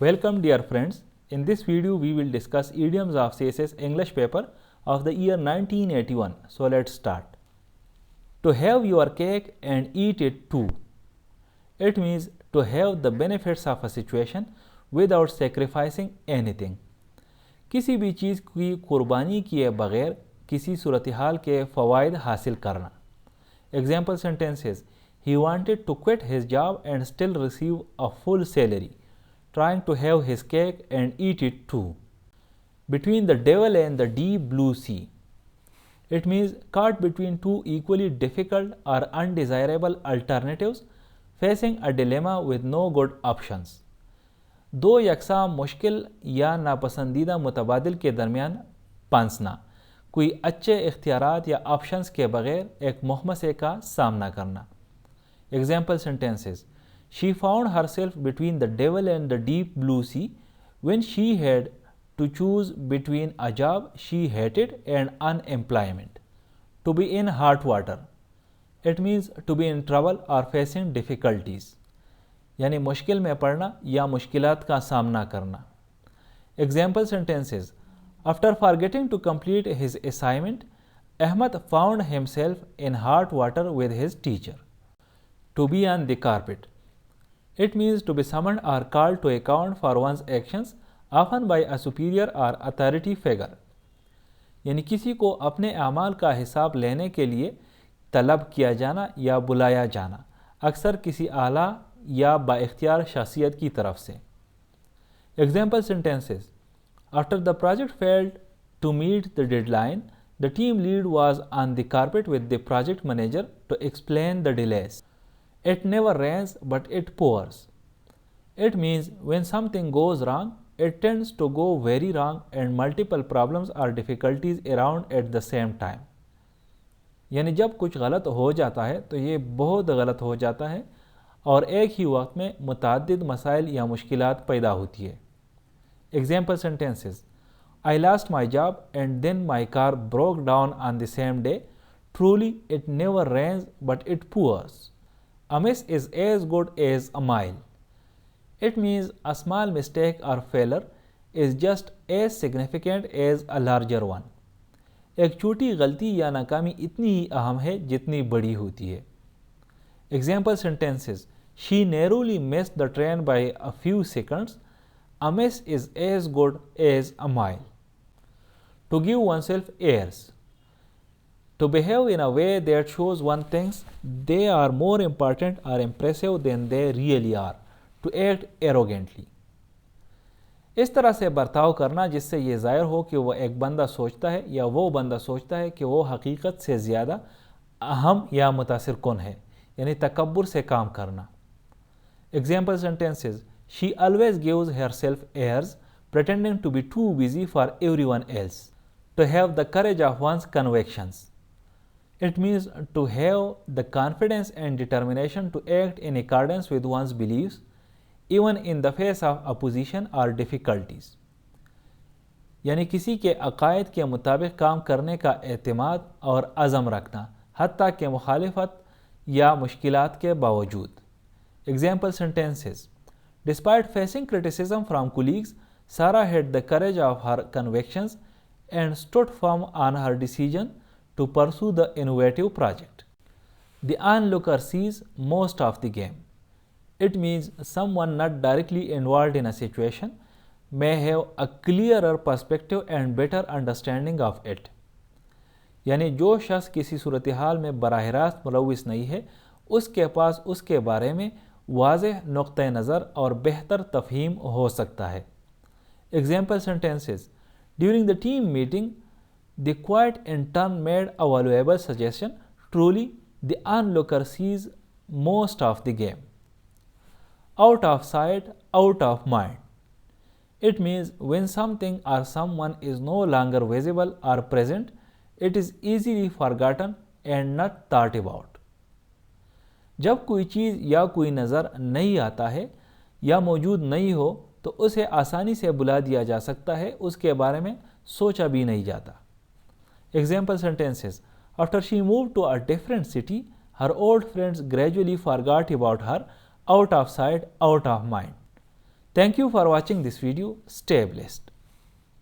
Welcome dear friends. In this video we will discuss idioms of CSS English paper of the year 1981. So let's start. To have your cake and eat it too. It means to have the benefits of a situation without sacrificing anything. किसी भी चीज़ की कुर्बानी किए बगैर किसी सूरत हाल के फ़वाइद हासिल करना. Example sentences: He wanted to quit his job and still receive a full salary, trying to have his cake and eat it too. Between the devil and the deep blue sea. It means caught between two equally difficult or undesirable alternatives, facing a dilemma with no good options. दो यकसा मुश्किल या नापसंदीदा मुतबादिल के दरमियान पांसना, कोई अच्छे इख्तियारात या options के बगैर एक मुहमसे का सामना करना. Example sentences: She found herself between the devil and the deep blue sea when she had to choose between a job she hated and unemployment. To be in hot water. It means to be in trouble or facing difficulties. यानी मुश्किल में पड़ना या मुश्किलात का सामना करना. Example sentences: After forgetting to complete his assignment, Ahmed found himself in hot water with his teacher. To be on the carpet. It means to be summoned or called to account for one's actions, often by a superior or authority figure. यानी किसी को अपने अमाल का हिसाब लेने के लिए तलब किया जाना या बुलाया जाना, अक्सर किसी आला या बाइख्तियार शख्सियत की तरफ से. Example sentences: After the project failed to meet the deadline, the team lead was on the carpet with the project manager to explain the delays. It never rains but it pours. It means when something goes wrong, it tends to go very wrong and multiple problems or difficulties around at the same time. यानी जब कुछ गलत हो जाता है तो ये बहुत गलत हो जाता है और एक ही वक्त में मुतअद्दिद मसाइल या मुश्किलात पैदा होती है. Example sentences: I lost my job and then my car broke down on the same day. Truly, it never rains but it pours. A miss is as good as a mile. It means a small mistake or failure is just as significant as a larger one. एक छोटी गलती या नाकामी इतनी ही अहम है जितनी बड़ी होती है. Example sentences: She narrowly missed the train by a few seconds. A miss is as good as a mile. To give oneself airs. To behave in a way that shows one thinks they are more important or impressive than they really are. To act arrogantly. इस तरह से बर्ताव करना जिससे ये ज़ाहिर हो कि वह एक बंदा सोचता है या वो बंदा सोचता है कि वो हकीकत से ज़्यादा अहम या मुतासिर कुन है, यानी तकब्बुर से काम करना. Example sentences: She always gives herself airs, pretending to be too busy for everyone else. To have the courage of one's convictions. It means to have the confidence and determination to act in accordance with one's beliefs, even in the face of opposition or difficulties. यानी किसी के अकायद के मुताबिक काम करने का एतमाद और अज़म रखना, हत्ता के मुखालिफत या मुश्किलात के बावजूद. Example sentences: Despite facing criticism from colleagues, Sarah had the courage of her convictions and stood firm on her decision to pursue the innovative project. The onlooker sees most of the game. It means someone not directly involved in a situation may have a clearer perspective and better understanding of it. यानी जो शख्स किसी सूरत हाल में बराह रास्त मुलविस नहीं है, उसके पास उसके बारे में वाज़ेह नुक्ते नज़र और बेहतर तफ़हीम हो सकता है. Example sentences: During the team meeting, the quiet intern made a valuable suggestion. Truly, the onlooker sees most of the game. Out of sight, out of mind. It means when something or someone is no longer visible or present, it is easily forgotten and not thought about. जब कोई चीज़ या कोई नज़र नहीं आता है या मौजूद नहीं हो तो उसे आसानी से बुला दिया जा सकता है, उसके बारे में सोचा भी नहीं जाता. Example sentences: After she moved to a different city, her old friends gradually forgot about her, out of sight, out of mind. Thank you for watching this video. Stay blessed.